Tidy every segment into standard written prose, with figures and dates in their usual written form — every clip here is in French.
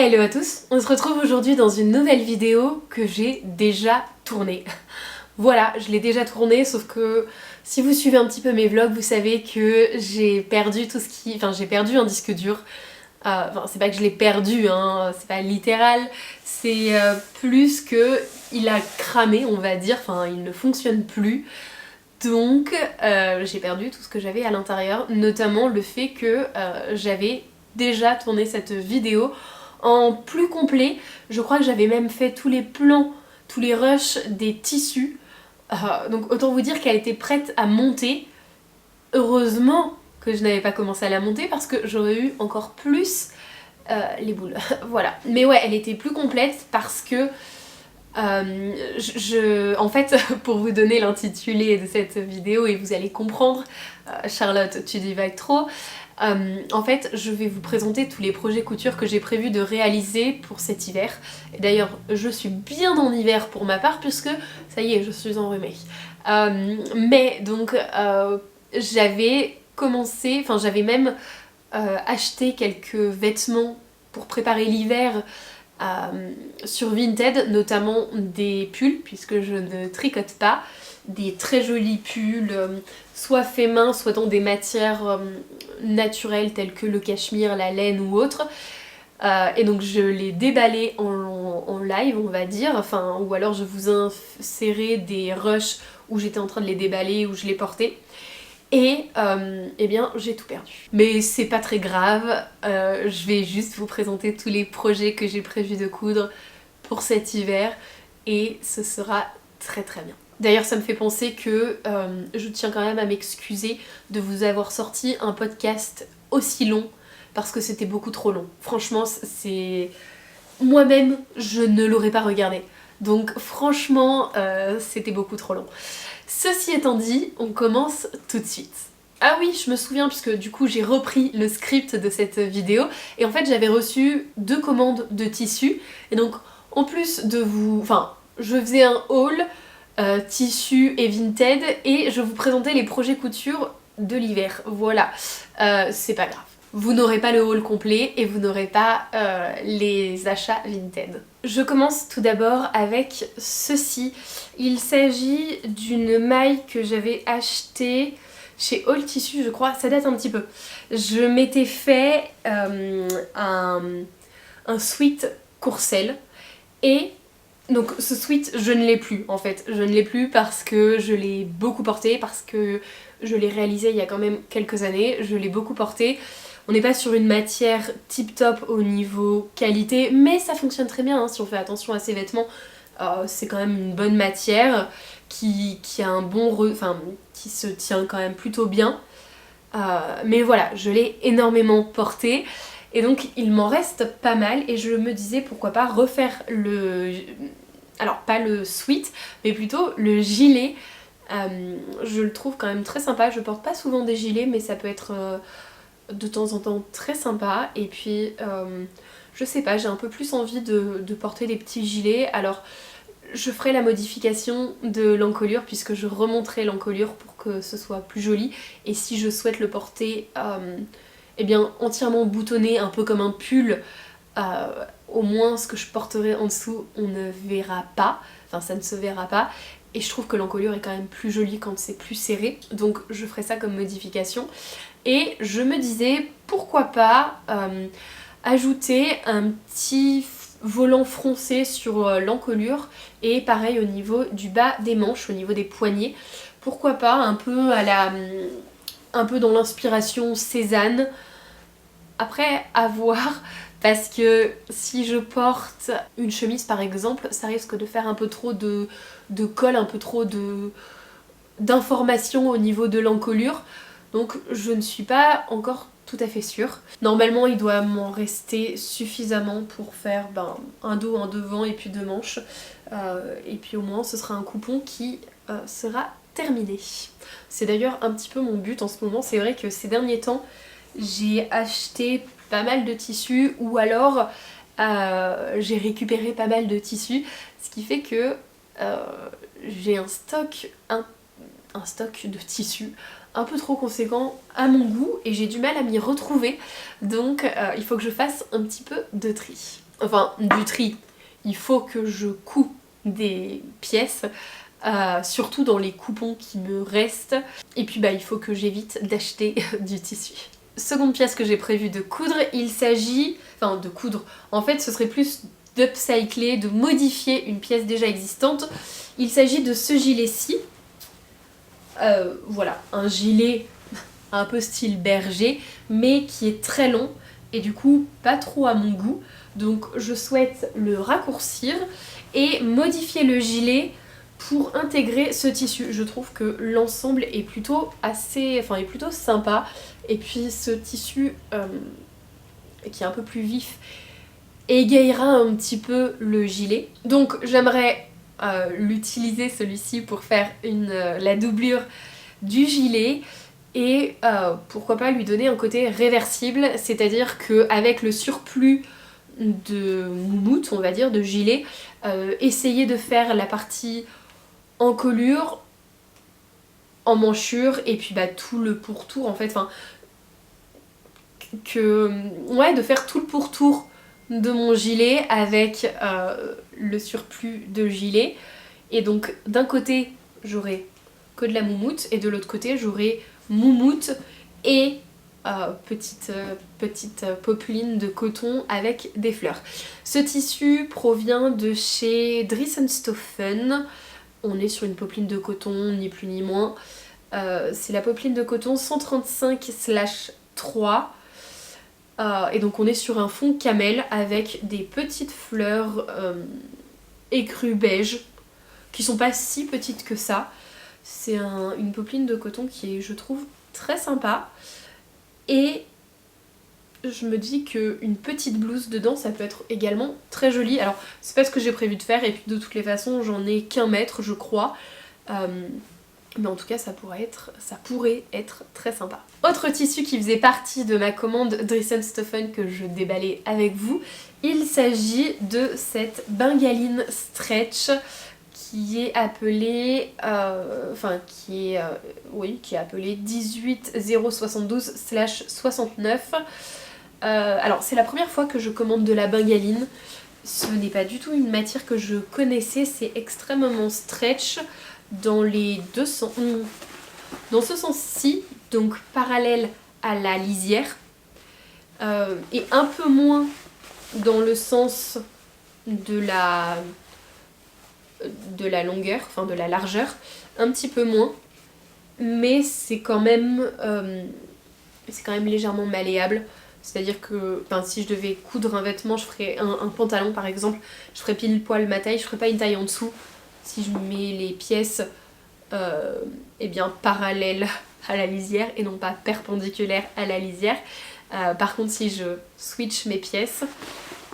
Hello à tous, on se retrouve aujourd'hui dans une nouvelle vidéo que j'ai déjà tournée. Voilà, je l'ai déjà tournée, sauf que si vous suivez un petit peu mes vlogs, vous savez que j'ai perdu tout ce qui... Enfin, j'ai perdu un disque dur. Enfin, c'est pas que je l'ai perdu, hein, c'est pas littéral, c'est plus que il a cramé, on va dire, enfin, il ne fonctionne plus. Donc, j'ai perdu tout ce que j'avais à l'intérieur, notamment le fait que j'avais déjà tourné cette vidéo en plus complet. Je crois que j'avais même fait tous les plans, tous les rushs des tissus. Donc autant vous dire qu'elle était prête à monter. Heureusement que je n'avais pas commencé à la monter parce que j'aurais eu encore plus les boules. Voilà. Mais ouais, elle était plus complète parce que en fait, pour vous donner l'intitulé de cette vidéo et vous allez comprendre, Charlotte, tu divagues trop. En fait, je vais vous présenter tous les projets couture que j'ai prévu de réaliser pour cet hiver. Et d'ailleurs, je suis bien en hiver pour ma part puisque, ça y est, je suis enrhumée. Mais donc, j'avais commencé, enfin j'avais même acheté quelques vêtements pour préparer l'hiver sur Vinted, notamment des pulls, puisque je ne tricote pas, des très jolis pulls, soit faits main, soit dans des matières naturelles telles que le cachemire, la laine ou autre. Et donc je les déballais en live, on va dire, enfin, ou alors je vous insérais des rushs où j'étais en train de les déballer, où je les portais. Et eh bien j'ai tout perdu. Mais c'est pas très grave, je vais juste vous présenter tous les projets que j'ai prévu de coudre pour cet hiver et ce sera très très bien. D'ailleurs ça me fait penser que je tiens quand même à m'excuser de vous avoir sorti un podcast aussi long parce que c'était beaucoup trop long. Franchement c'est... Moi-même je ne l'aurais pas regardé. Donc franchement c'était beaucoup trop long. Ceci étant dit, on commence tout de suite. Ah oui, je me souviens puisque du coup j'ai repris le script de cette vidéo et en fait j'avais reçu 2 commandes de tissus et donc en plus de vous... Enfin, je faisais un haul tissu et Vinted et je vous présentais les projets couture de l'hiver. Voilà, c'est pas grave. Vous n'aurez pas le haul complet et vous n'aurez pas les achats Vinted. Je commence tout d'abord avec ceci. Il s'agit d'une maille que j'avais achetée chez All Tissu, je crois, ça date un petit peu. Je m'étais fait un sweat courcelle et donc ce sweat je ne l'ai plus en fait. Je ne l'ai plus parce que je l'ai beaucoup porté, parce que je l'ai réalisé il y a quand même quelques années, je l'ai beaucoup porté. On n'est pas sur une matière tip top au niveau qualité, mais ça fonctionne très bien hein, si on fait attention à ses vêtements. C'est quand même une bonne matière qui a un bon... Enfin, qui se tient quand même plutôt bien. Mais voilà, je l'ai énormément porté. Et donc il m'en reste pas mal et je me disais pourquoi pas refaire le... Alors pas le sweat, mais plutôt le gilet. Je le trouve quand même très sympa. Je porte pas souvent des gilets, mais ça peut être... de temps en temps très sympa et puis je sais pas, j'ai un peu plus envie de porter des petits gilets. Alors je ferai la modification de l'encolure puisque je remonterai l'encolure pour que ce soit plus joli et si je souhaite le porter eh bien entièrement boutonné un peu comme un pull, au moins ce que je porterai en dessous on ne verra pas, enfin ça ne se verra pas. Et je trouve que l'encolure est quand même plus jolie quand c'est plus serré, donc je ferai ça comme modification. Et je me disais pourquoi pas ajouter un petit volant froncé sur l'encolure et pareil au niveau du bas des manches, au niveau des poignets. Pourquoi pas un peu à la... un peu dans l'inspiration Cézanne. Après à voir parce que si je porte une chemise par exemple, ça risque de faire un peu trop de colle, un peu trop d'informations au niveau de l'encolure. Donc je ne suis pas encore tout à fait sûre. Normalement il doit m'en rester suffisamment pour faire un dos, un devant et puis 2 manches. Et puis au moins ce sera un coupon qui sera terminé. C'est d'ailleurs un petit peu mon but en ce moment. C'est vrai que ces derniers temps j'ai acheté pas mal de tissus ou alors j'ai récupéré pas mal de tissus. Ce qui fait que j'ai un stock de tissus un peu trop conséquent à mon goût et j'ai du mal à m'y retrouver donc il faut que je fasse un petit peu de tri. enfin du tri, il faut que je couds des pièces, surtout dans les coupons qui me restent. Et puis il faut que j'évite d'acheter du tissu. Seconde pièce que j'ai prévu de coudre, il s'agit... Enfin de coudre, en fait ce serait plus d'upcycler, de modifier une pièce déjà existante. Il s'agit de ce gilet-ci. Voilà, un gilet un peu style berger, mais qui est très long et du coup pas trop à mon goût. Donc je souhaite le raccourcir et modifier le gilet pour intégrer ce tissu. Je trouve que l'ensemble est plutôt est plutôt sympa. Et puis ce tissu qui est un peu plus vif égayera un petit peu le gilet. Donc j'aimerais l'utiliser celui-ci pour faire la doublure du gilet et pourquoi pas lui donner un côté réversible, c'est-à-dire qu'avec le surplus de moumoute, on va dire, de gilet, essayer de faire la partie encolure, en manchure et puis tout le pourtour en fait, de faire tout le pourtour de mon gilet avec le surplus de gilet. Et donc d'un côté j'aurai que de la moumoute et de l'autre côté j'aurai moumoute et petite popeline de coton avec des fleurs. Ce tissu provient de chez Dressenstoffen. On est sur une popeline de coton, ni plus ni moins. C'est la popeline de coton 135/3. Et donc on est sur un fond camel avec des petites fleurs écrues beige qui sont pas si petites que ça. C'est une popeline de coton qui est, je trouve, très sympa. Et je me dis qu'une petite blouse dedans ça peut être également très joli. Alors c'est pas ce que j'ai prévu de faire et puis de toutes les façons j'en ai qu'1 mètre je crois. Mais en tout cas ça pourrait être très sympa. Autre tissu qui faisait partie de ma commande Dressenstoffen que je déballais avec vous, il s'agit de cette bengaline stretch qui est appelée qui est appelée 18072/69. Alors c'est la première fois que je commande de la bengaline. Ce n'est pas du tout une matière que je connaissais, c'est extrêmement stretch dans dans ce sens-ci, donc parallèle à la lisière, et un peu moins dans le sens de la longueur, enfin de la largeur, un petit peu moins, mais c'est quand même légèrement malléable. C'est-à-dire que si je devais coudre un vêtement, je ferais un pantalon par exemple, je ferais pile poil ma taille, je ferais pas une taille en dessous. Si je mets les pièces parallèles à la lisière et non pas perpendiculaires à la lisière. Par contre si je switch mes pièces,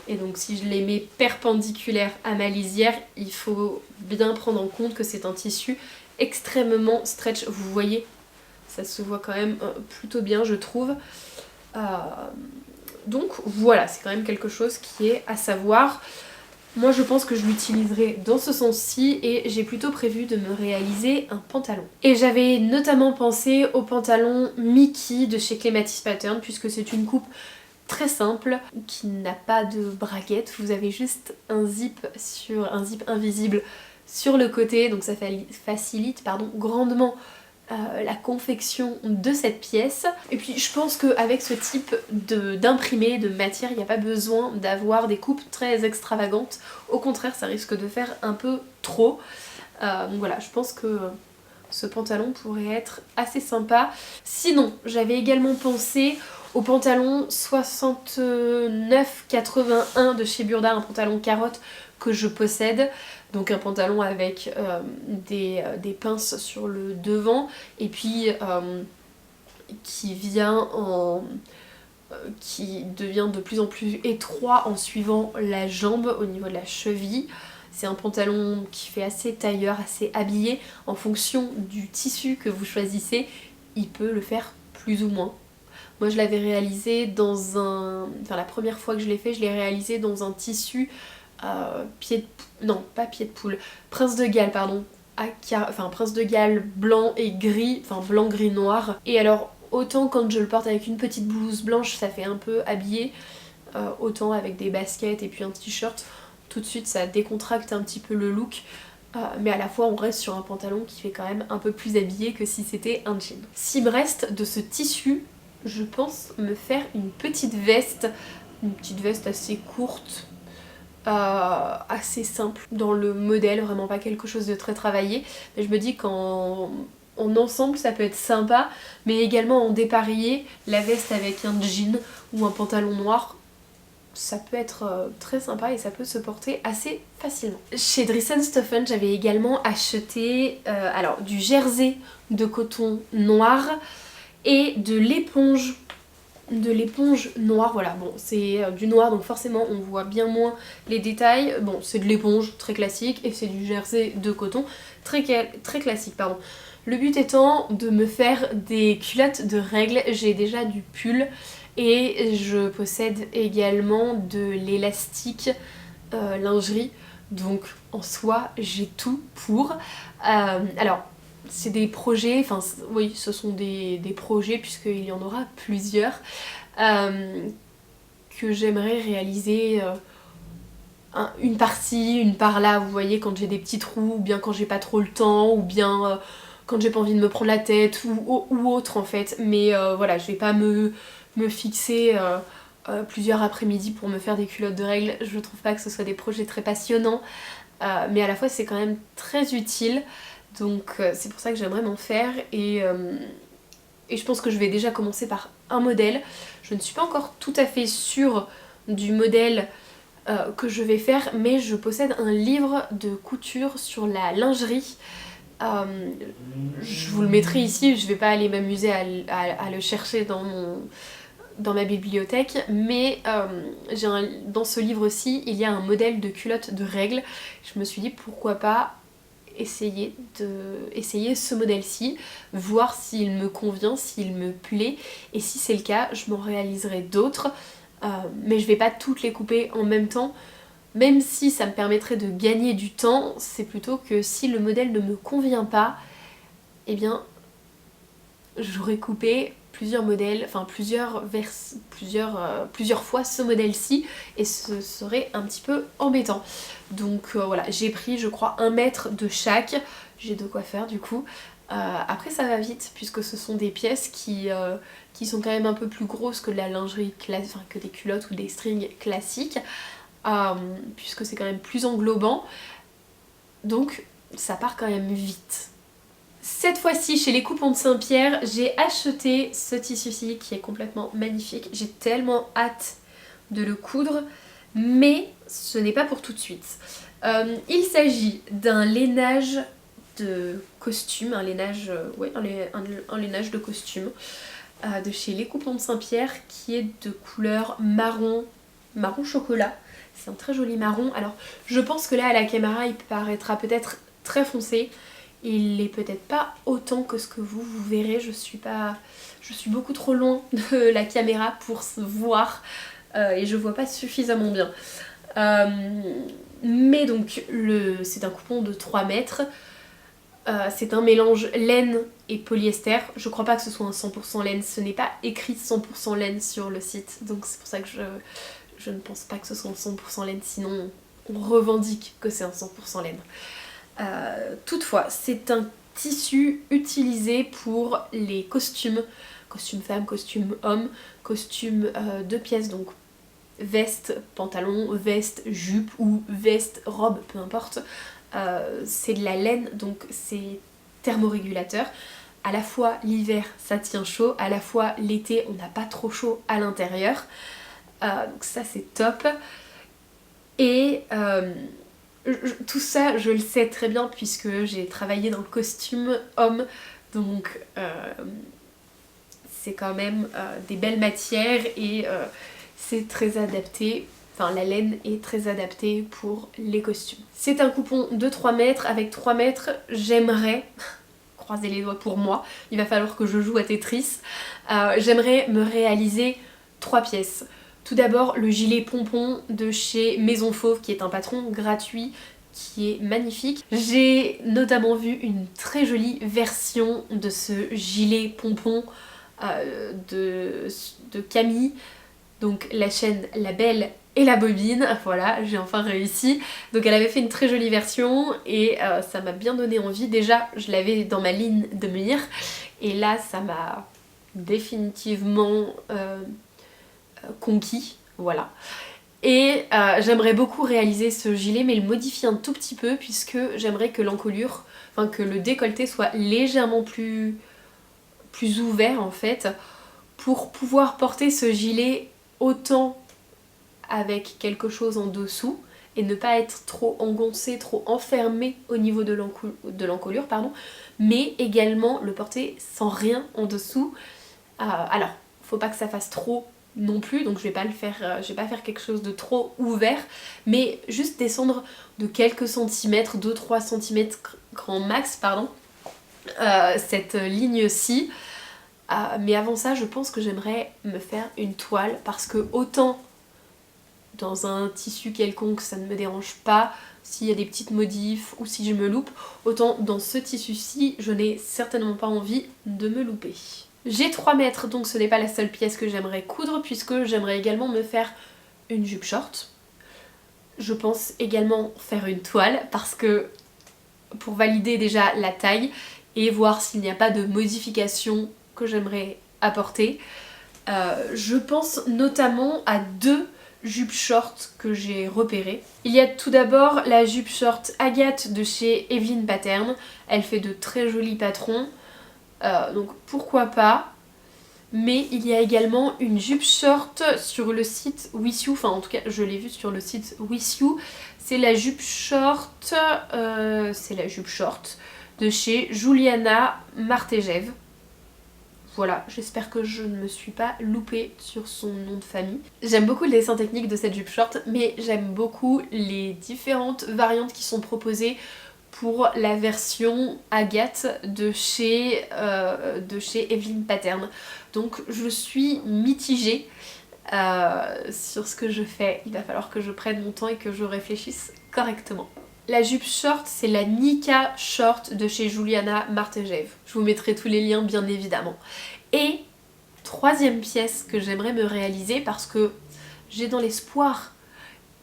et donc si je les mets perpendiculaires à ma lisière, il faut bien prendre en compte que c'est un tissu extrêmement stretch. Vous voyez, ça se voit quand même plutôt bien je trouve. Donc voilà, c'est quand même quelque chose qui est à savoir. Moi je pense que je l'utiliserai dans ce sens-ci et j'ai plutôt prévu de me réaliser un pantalon. Et j'avais notamment pensé au pantalon Mickey de chez Clematis Pattern puisque c'est une coupe très simple qui n'a pas de braguette. Vous avez juste un zip invisible sur le côté, donc ça facilite grandement la confection de cette pièce. Et puis je pense qu'avec ce type d'imprimé, de matière, il n'y a pas besoin d'avoir des coupes très extravagantes. Au contraire, ça risque de faire un peu trop. Donc voilà, je pense que ce pantalon pourrait être assez sympa. Sinon, j'avais également pensé au pantalon 69,81 de chez Burda, un pantalon carotte que je possède. Donc un pantalon avec des pinces sur le devant et puis qui devient de plus en plus étroit en suivant la jambe au niveau de la cheville. C'est un pantalon qui fait assez tailleur, assez habillé. En fonction du tissu que vous choisissez, il peut le faire plus ou moins. Moi je l'avais réalisé la première fois que je l'ai fait, je l'ai réalisé dans un tissu Prince de Galles, pardon, Prince de Galles blanc et gris, blanc, gris, noir. Et alors autant quand je le porte avec une petite blouse blanche ça fait un peu habillé, autant avec des baskets et puis un t-shirt, tout de suite ça décontracte un petit peu le look. Mais à la fois on reste sur un pantalon qui fait quand même un peu plus habillé que si c'était un jean. S'il me reste de ce tissu, je pense me faire une petite veste assez courte, assez simple dans le modèle, vraiment pas quelque chose de très travaillé. Mais je me dis qu'en ensemble ça peut être sympa, mais également en dépareillé, la veste avec un jean ou un pantalon noir, ça peut être très sympa et ça peut se porter assez facilement. Chez Dress & Stephen, j'avais également acheté alors du jersey de coton noir et de l'éponge noire. Voilà, bon c'est du noir donc forcément on voit bien moins les détails. Bon c'est de l'éponge très classique et c'est du jersey de coton très classique, pardon. Le but étant de me faire des culottes de règles. J'ai déjà du pull et je possède également de l'élastique lingerie, donc en soi j'ai tout pour. Alors c'est des projets, enfin oui ce sont des projets puisqu'il y en aura plusieurs que j'aimerais réaliser une partie, une par là, vous voyez, quand j'ai des petits trous, ou bien quand j'ai pas trop le temps, ou bien quand j'ai pas envie de me prendre la tête, ou autre en fait. Mais voilà, je vais pas me fixer plusieurs après-midi pour me faire des culottes de règles. Je trouve pas que ce soit des projets très passionnants, mais à la fois c'est quand même très utile. Donc c'est pour ça que j'aimerais m'en faire et je pense que je vais déjà commencer par un modèle. Je ne suis pas encore tout à fait sûre du modèle que je vais faire, mais je possède un livre de couture sur la lingerie. Je vous le mettrai ici, je vais pas aller m'amuser à le chercher dans ma bibliothèque, mais dans ce livre-ci, il y a un modèle de culotte de règles. Je me suis dit pourquoi pas essayer ce modèle-ci, voir s'il me convient, s'il me plaît, et si c'est le cas, je m'en réaliserai d'autres, mais je vais pas toutes les couper en même temps. Même si ça me permettrait de gagner du temps, c'est plutôt que si le modèle ne me convient pas, eh bien j'aurais coupé plusieurs modèles, enfin plusieurs fois ce modèle-ci et ce serait un petit peu embêtant. Donc voilà, j'ai pris je crois 1 mètre de chaque, j'ai de quoi faire du coup. Après ça va vite puisque ce sont des pièces qui sont quand même un peu plus grosses que de la lingerie classique, enfin que des culottes ou des strings classiques, puisque c'est quand même plus englobant, donc ça part quand même vite. Cette fois-ci, chez les Coupons de Saint-Pierre, j'ai acheté ce tissu-ci qui est complètement magnifique. J'ai tellement hâte de le coudre, mais ce n'est pas pour tout de suite. Il s'agit d'un lainage de costume, un lainage de costume de chez les Coupons de Saint-Pierre qui est de couleur marron chocolat. C'est un très joli marron. Alors, je pense que là, à la caméra, il paraîtra peut-être très foncé. Il est peut-être pas autant que ce que vous verrez, je suis beaucoup trop loin de la caméra pour se voir et je vois pas suffisamment bien. Mais donc c'est un coupon de 3 mètres, c'est un mélange laine et polyester. Je crois pas que ce soit un 100% laine, ce n'est pas écrit 100% laine sur le site, donc c'est pour ça que je ne pense pas que ce soit un 100% laine, sinon on revendique que c'est un 100% laine. Toutefois, c'est un tissu utilisé pour les costumes femmes, costumes hommes, costumes de pièces, donc veste, pantalon, veste, jupe ou veste, robe, peu importe. C'est de la laine, donc c'est thermorégulateur. À la fois l'hiver ça tient chaud, à la fois l'été on n'a pas trop chaud à l'intérieur. Donc ça c'est top. Et tout ça je le sais très bien puisque j'ai travaillé dans le costume homme, donc c'est quand même des belles matières et c'est très adapté, enfin la laine est très adaptée pour les costumes. C'est un coupon de 3 mètres, avec 3 mètres j'aimerais, croisez les doigts pour moi, il va falloir que je joue à Tetris, j'aimerais me réaliser 3 pièces. Tout d'abord le gilet pompon de chez Maison Fauve qui est un patron gratuit qui est magnifique. J'ai notamment vu une très jolie version de ce gilet pompon de Camille donc la chaîne La Belle et la bobine, voilà, j'ai enfin réussi. Donc elle avait fait une très jolie version et ça m'a bien donné envie. Déjà, je l'avais dans ma ligne de mire et là, ça m'a définitivement conquis, voilà. Et j'aimerais beaucoup réaliser ce gilet mais le modifier un tout petit peu puisque j'aimerais que l'encolure, enfin que le décolleté soit légèrement plus ouvert en fait pour pouvoir porter ce gilet autant avec quelque chose en dessous et ne pas être trop engoncé, trop enfermé au niveau de l'encolure, pardon, mais également le porter sans rien en dessous. Alors, faut pas que ça fasse trop non plus, donc je vais pas faire quelque chose de trop ouvert, mais juste descendre de quelques centimètres, 2-3 centimètres grand max, pardon, cette ligne-ci. Mais avant ça, je pense que j'aimerais me faire une toile parce que autant dans un tissu quelconque ça ne me dérange pas s'il y a des petites modifs ou si je me loupe, autant dans ce tissu-ci je n'ai certainement pas envie de me louper. J'ai 3 mètres donc ce n'est pas la seule pièce que j'aimerais coudre puisque j'aimerais également me faire une jupe short. Je pense également faire une toile parce que pour valider déjà la taille et voir s'il n'y a pas de modification que j'aimerais apporter. Je pense notamment à 2 jupes short que j'ai repérées. Il y a tout d'abord la jupe short Agathe de chez Evelyn Pattern. Elle fait de très jolis patrons, donc pourquoi pas. Mais il y a également une jupe short sur le site With You, enfin en tout cas je l'ai vue sur le site With You. C'est la jupe short, de chez Juliana Martejev. Voilà, j'espère que je ne me suis pas loupée sur son nom de famille. J'aime beaucoup le dessin technique de cette jupe short, mais j'aime beaucoup les différentes variantes qui sont proposées pour la version Agathe de chez Evelyn Pattern. Donc je suis mitigée sur ce que je fais. Il va falloir que je prenne mon temps et que je réfléchisse correctement. La jupe short, c'est la Nika Short de chez Juliana Martejev. Je vous mettrai tous les liens bien évidemment. Et troisième pièce que j'aimerais me réaliser parce que j'ai dans l'espoir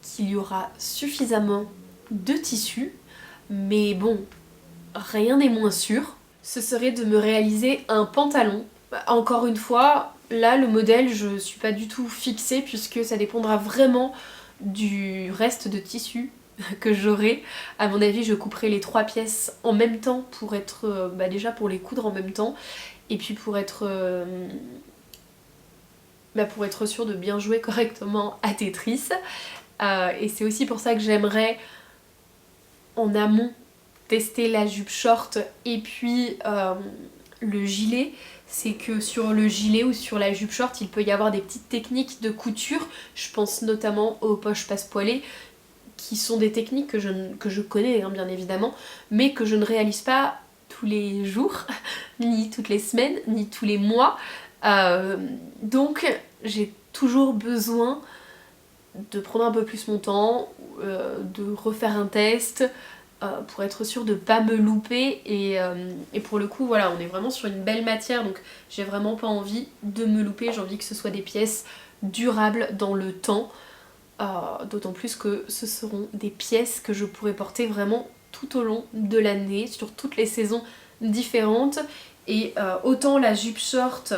qu'il y aura suffisamment de tissu, mais bon, rien n'est moins sûr. Ce serait de me réaliser un pantalon. Encore une fois, là le modèle je suis pas du tout fixée puisque ça dépendra vraiment du reste de tissu que j'aurai. À mon avis je couperai les 3 pièces en même temps pour être déjà pour les coudre en même temps et puis pour être sûre de bien jouer correctement à Tetris. Et c'est aussi pour ça que j'aimerais en amont tester la jupe short et puis le gilet. C'est que sur le gilet ou sur la jupe short il peut y avoir des petites techniques de couture. Je pense notamment aux poches passepoilées qui sont des techniques que je connais hein, bien évidemment, mais que je ne réalise pas tous les jours, ni toutes les semaines, ni tous les mois. Donc j'ai toujours besoin de prendre un peu plus mon temps, de refaire un test pour être sûre de ne pas me louper et pour le coup voilà on est vraiment sur une belle matière donc j'ai vraiment pas envie de me louper, j'ai envie que ce soit des pièces durables dans le temps. D'autant plus que ce seront des pièces que je pourrai porter vraiment tout au long de l'année, sur toutes les saisons différentes. Et autant la jupe short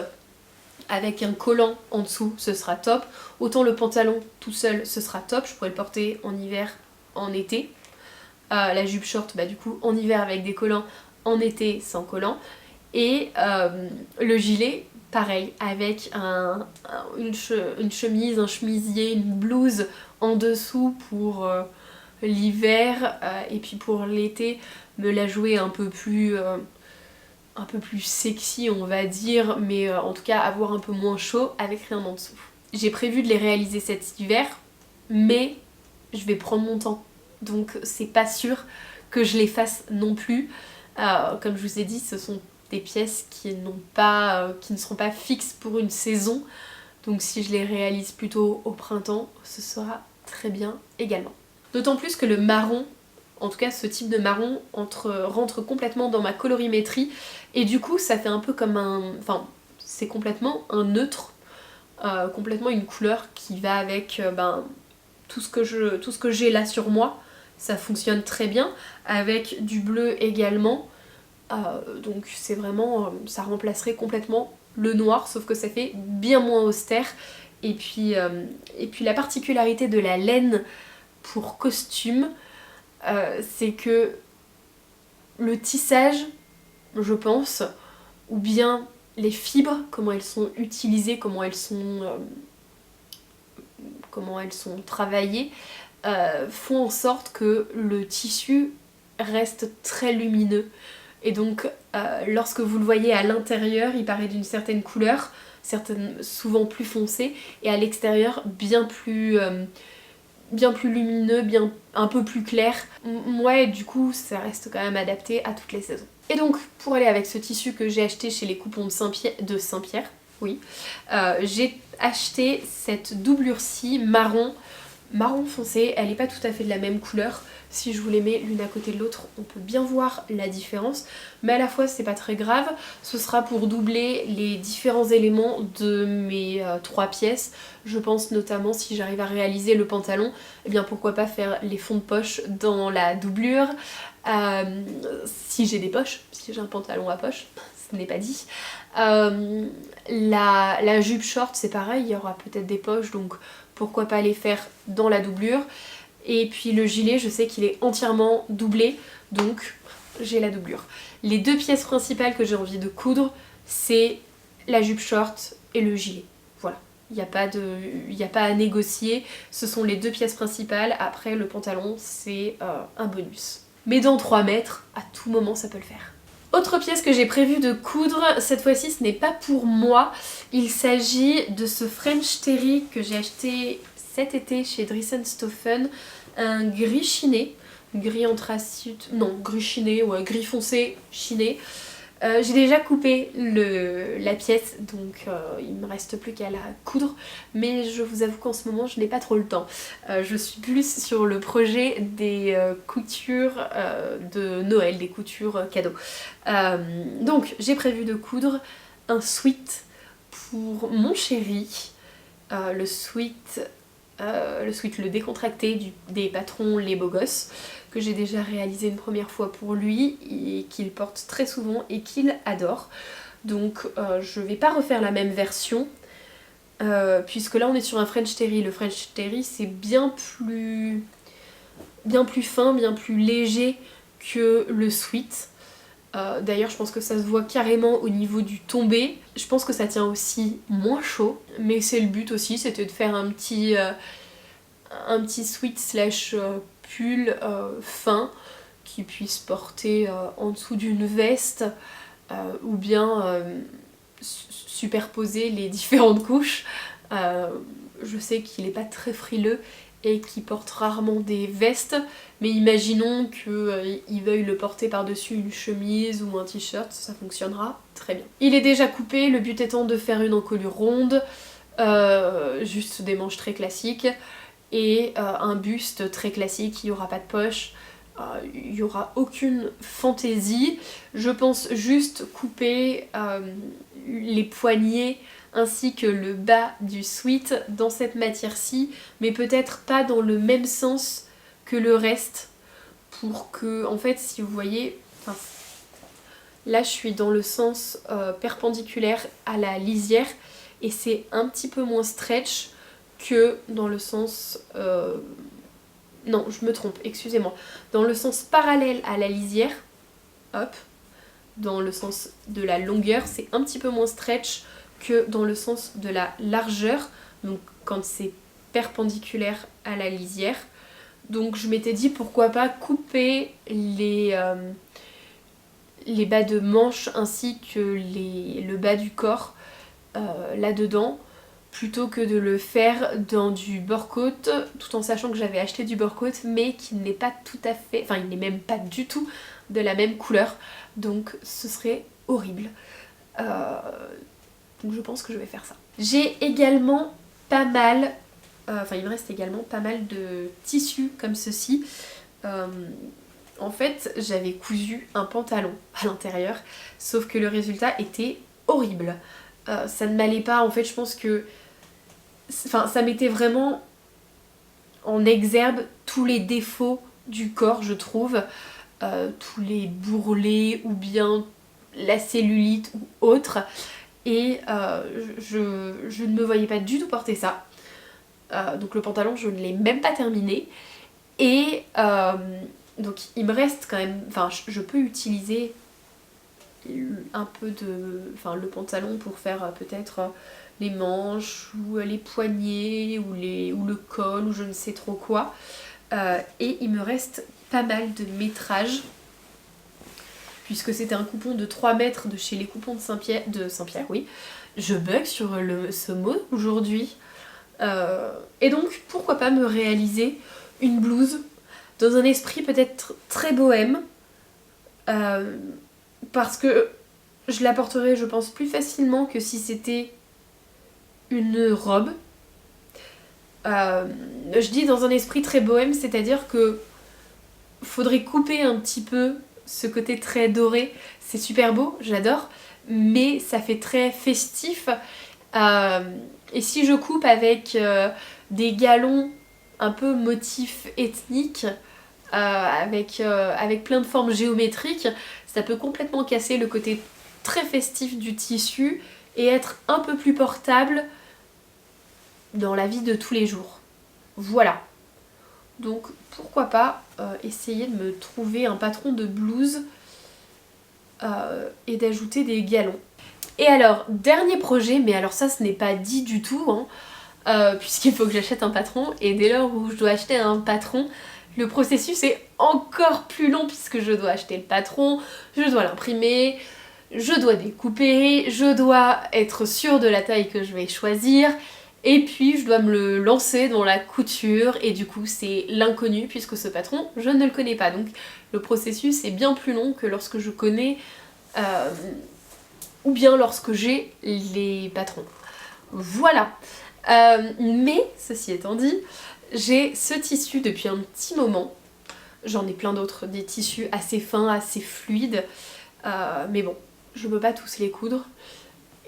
avec un collant en dessous, ce sera top. Autant le pantalon tout seul, ce sera top. Je pourrais le porter en hiver, en été. La jupe short, du coup, en hiver avec des collants, en été sans collant. Et le gilet, pareil, avec une chemise, un chemisier, une blouse en dessous pour l'hiver et puis pour l'été me la jouer un peu plus sexy on va dire, mais en tout cas avoir un peu moins chaud avec rien en dessous. J'ai prévu de les réaliser cet hiver, mais je vais prendre mon temps, donc c'est pas sûr que je les fasse non plus. Comme je vous ai dit, ce sont des pièces qui ne seront pas fixes pour une saison, donc si je les réalise plutôt au printemps, ce sera très bien également. D'autant plus que le marron, en tout cas ce type de marron, rentre complètement dans ma colorimétrie et du coup ça fait un peu comme c'est complètement un neutre complètement une couleur qui va avec tout ce que j'ai là sur moi. Ça fonctionne très bien, avec du bleu également. Donc c'est vraiment, ça remplacerait complètement le noir, sauf que ça fait bien moins austère. Et puis la particularité de la laine pour costume, c'est que le tissage, je pense, ou bien les fibres, comment elles sont utilisées, comment elles sont travaillées, font en sorte que le tissu reste très lumineux. Et donc lorsque vous le voyez à l'intérieur, il paraît d'une certaine couleur, souvent plus foncée, et à l'extérieur bien plus lumineux, un peu plus clair. Ouais, du coup ça reste quand même adapté à toutes les saisons. Et donc pour aller avec ce tissu que j'ai acheté chez les coupons de Saint-Pierre, oui, j'ai acheté cette doublure-ci marron foncé. Elle n'est pas tout à fait de la même couleur. Si je vous les mets l'une à côté de l'autre, on peut bien voir la différence, mais à la fois c'est pas très grave. Ce sera pour doubler les différents éléments de mes 3 pièces. Je pense notamment, si j'arrive à réaliser le pantalon, eh bien pourquoi pas faire les fonds de poche dans la doublure, si j'ai des poches, si j'ai un pantalon à poche, ce n'est pas dit. La jupe short c'est pareil, il y aura peut-être des poches, donc pourquoi pas les faire dans la doublure. Et puis le gilet, je sais qu'il est entièrement doublé, donc j'ai la doublure. Les 2 pièces principales que j'ai envie de coudre, c'est la jupe short et le gilet. Voilà, il n'y a pas à négocier, ce sont les 2 pièces principales. Après le pantalon, c'est un bonus. Mais dans 3 mètres, à tout moment ça peut le faire. Autre pièce que j'ai prévu de coudre, cette fois-ci ce n'est pas pour moi, il s'agit de ce French Terry que j'ai acheté cet été chez Dries&Stoffen, un gris chiné, gris anthracite, non gris chiné, ouais gris foncé chiné. J'ai déjà coupé la pièce, donc il me reste plus qu'à la coudre, mais je vous avoue qu'en ce moment je n'ai pas trop le temps. Je suis plus sur le projet des coutures de Noël, des coutures cadeaux. Donc j'ai prévu de coudre un sweat pour mon chéri, le sweat le décontracté des patrons Les Beaux Gosses, que j'ai déjà réalisé une première fois pour lui et qu'il porte très souvent et qu'il adore. Donc je vais pas refaire la même version puisque là on est sur un French Terry. Le French Terry c'est bien plus fin, bien plus léger que le sweat. D'ailleurs je pense que ça se voit carrément au niveau du tombé. Je pense que ça tient aussi moins chaud, mais c'est le but aussi, c'était de faire un petit sweat slash pull fin qui puisse porter en dessous d'une veste ou bien superposer les différentes couches. Je sais qu'il n'est pas très frileux et qu'il porte rarement des vestes, mais imaginons qu'il veuille le porter par-dessus une chemise ou un t-shirt, ça fonctionnera très bien. Il est déjà coupé, le but étant de faire une encolure ronde, juste des manches très classiques, et un buste très classique, il n'y aura pas de poche, il n'y aura aucune fantaisie. Je pense juste couper les poignets ainsi que le bas du sweat dans cette matière-ci, mais peut-être pas dans le même sens que le reste, pour que, en fait, si vous voyez, là je suis dans le sens perpendiculaire à la lisière, et c'est un petit peu moins stretch que dans le sens... non, je me trompe, excusez-moi. Dans le sens parallèle à la lisière, hop, dans le sens de la longueur, c'est un petit peu moins stretch que dans le sens de la largeur, donc quand c'est perpendiculaire à la lisière. Donc je m'étais dit pourquoi pas couper les bas de manche ainsi que le bas du corps là-dedans, plutôt que de le faire dans du bore-coat, tout en sachant que j'avais acheté du bore-coat mais qu'il n'est pas tout à fait, enfin il n'est même pas du tout de la même couleur, donc ce serait horrible. Donc je pense que je vais faire ça. J'ai également pas mal, il me reste également pas mal de tissus comme ceci. En fait, j'avais cousu un pantalon à l'intérieur, sauf que le résultat était horrible. Ça ne m'allait pas, en fait je pense que ça mettait vraiment en exergue tous les défauts du corps, je trouve, tous les bourrelets ou bien la cellulite ou autre, et je ne me voyais pas du tout porter ça. Donc le pantalon, je ne l'ai même pas terminé, et donc il me reste quand même, enfin je peux utiliser un peu le pantalon pour faire peut-être les manches ou les poignets ou le col ou je ne sais trop quoi, et il me reste pas mal de métrage puisque c'était un coupon de 3 mètres de chez les coupons de Saint-Pierre, oui. Je bug sur ce mot aujourd'hui. Et donc pourquoi pas me réaliser une blouse dans un esprit peut-être très bohème, parce que je la porterai je pense plus facilement que si c'était une robe. Je dis dans un esprit très bohème, c'est-à-dire que faudrait couper un petit peu ce côté très doré. C'est super beau, j'adore, mais ça fait très festif. Et si je coupe avec des galons un peu motifs ethniques, avec plein de formes géométriques, ça peut complètement casser le côté très festif du tissu et être un peu plus portable dans la vie de tous les jours. Voilà. Donc pourquoi pas essayer de me trouver un patron de blouse et d'ajouter des galons. Et alors, dernier projet, mais alors ça ce n'est pas dit du tout, hein, puisqu'il faut que j'achète un patron, et dès lors où je dois acheter un patron, le processus est encore plus long puisque je dois acheter le patron, je dois l'imprimer, je dois découper, je dois être sûre de la taille que je vais choisir, et puis je dois me le lancer dans la couture, et du coup c'est l'inconnu puisque ce patron je ne le connais pas, donc le processus est bien plus long que lorsque je connais ou bien lorsque j'ai les patrons. Voilà. Mais ceci étant dit, j'ai ce tissu depuis un petit moment. J'en ai plein d'autres, des tissus assez fins, assez fluides, mais bon, je peux pas tous les coudre.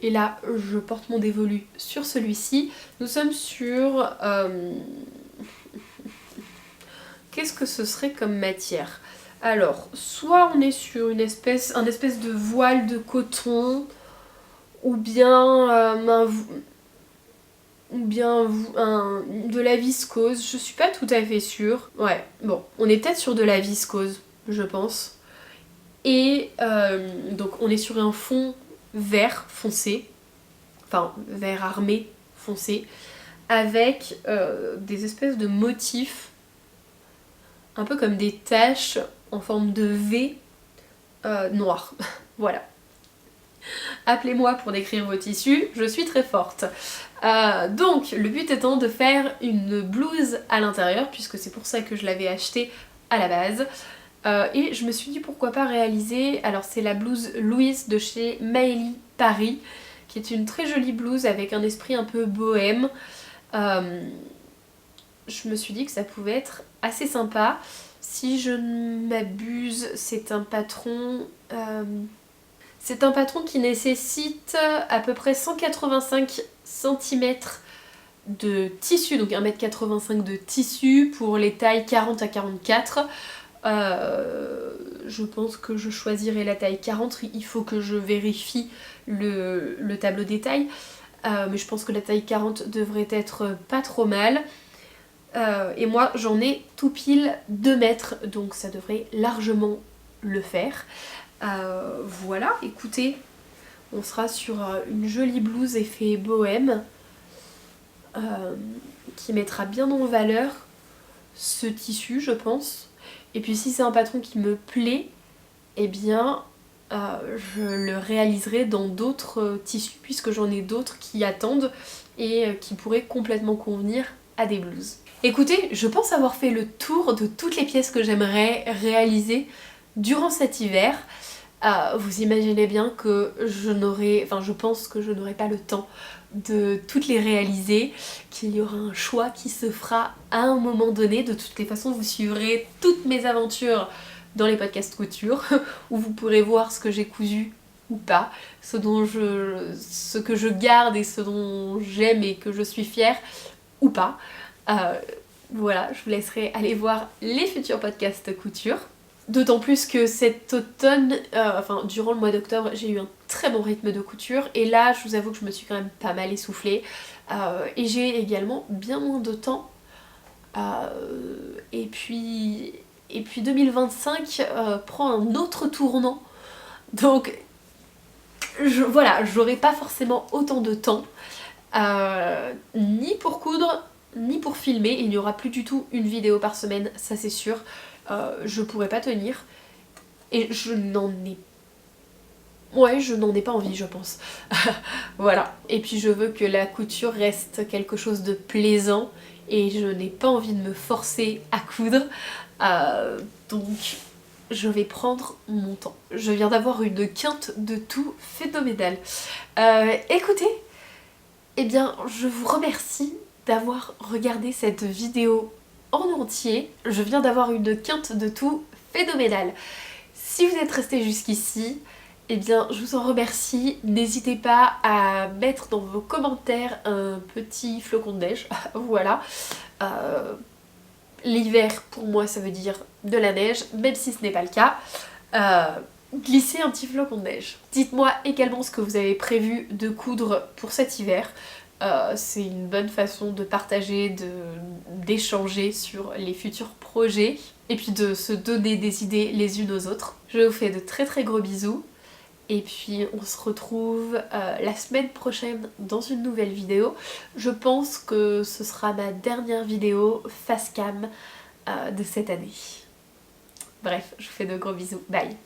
Et là, je porte mon dévolu sur celui-ci. Nous sommes sur... Qu'est-ce que ce serait comme matière? Alors, soit on est sur un espèce de voile de coton, ou bien de la viscose, je suis pas tout à fait sûre. Ouais, bon, on est peut-être sur de la viscose, je pense. Et donc on est sur un fond vert foncé, enfin vert armé foncé, avec des espèces de motifs, un peu comme des taches en forme de V noir. Voilà. Appelez-moi pour décrire vos tissus, je suis très forte. Donc le but étant de faire une blouse à l'intérieur, puisque c'est pour ça que je l'avais acheté à la base. Et je me suis dit pourquoi pas réaliser, alors c'est la blouse Louise de chez Maëlie Paris, qui est une très jolie blouse avec un esprit un peu bohème. Je me suis dit que ça pouvait être assez sympa. Si je ne m'abuse, c'est un patron... c'est un patron qui nécessite à peu près 185 cm de tissu, donc 1,85 m de tissu pour les tailles 40 à 44. Je pense que je choisirai la taille 40, il faut que je vérifie le tableau des tailles, mais je pense que la taille 40 devrait être pas trop mal. Et moi j'en ai tout pile 2 mètres, donc ça devrait largement le faire. Voilà, écoutez, on sera sur une jolie blouse effet bohème qui mettra bien en valeur ce tissu, je pense. Et puis si c'est un patron qui me plaît, eh bien je le réaliserai dans d'autres tissus, puisque j'en ai d'autres qui attendent et qui pourraient complètement convenir à des blouses. Écoutez, je pense avoir fait le tour de toutes les pièces que j'aimerais réaliser durant cet hiver. Vous imaginez bien que je pense que je n'aurai pas le temps de toutes les réaliser, qu'il y aura un choix qui se fera à un moment donné. De toutes les façons, vous suivrez toutes mes aventures dans les podcasts couture, où vous pourrez voir ce que j'ai cousu ou pas, ce que je garde et ce dont j'aime et que je suis fière ou pas. Voilà, je vous laisserai aller voir les futurs podcasts couture. D'autant plus que cet automne, durant le mois d'octobre, j'ai eu un très bon rythme de couture et là je vous avoue que je me suis quand même pas mal essoufflée et j'ai également bien moins de temps. Et puis 2025 prend un autre tournant, donc voilà, j'aurai pas forcément autant de temps ni pour coudre ni pour filmer. Il n'y aura plus du tout une vidéo par semaine, ça c'est sûr. Je pourrais pas tenir et je n'en ai pas envie, je pense. Voilà, et puis je veux que la couture reste quelque chose de plaisant et je n'ai pas envie de me forcer à coudre, donc je vais prendre mon temps. Je viens d'avoir une quinte de tout phénoménale. Écoutez, eh bien je vous remercie d'avoir regardé cette vidéo en entier. Je viens d'avoir une quinte de tout phénoménale. Si vous êtes resté jusqu'ici, eh bien je vous en remercie. N'hésitez pas à mettre dans vos commentaires un petit flocon de neige. Voilà. L'hiver pour moi ça veut dire de la neige, même si ce n'est pas le cas. Glissez un petit flocon de neige. Dites-moi également ce que vous avez prévu de coudre pour cet hiver. C'est une bonne façon de partager, d'échanger sur les futurs projets et puis de se donner des idées les unes aux autres. Je vous fais de très très gros bisous et puis on se retrouve la semaine prochaine dans une nouvelle vidéo. Je pense que ce sera ma dernière vidéo face cam de cette année. Bref, je vous fais de gros bisous, bye.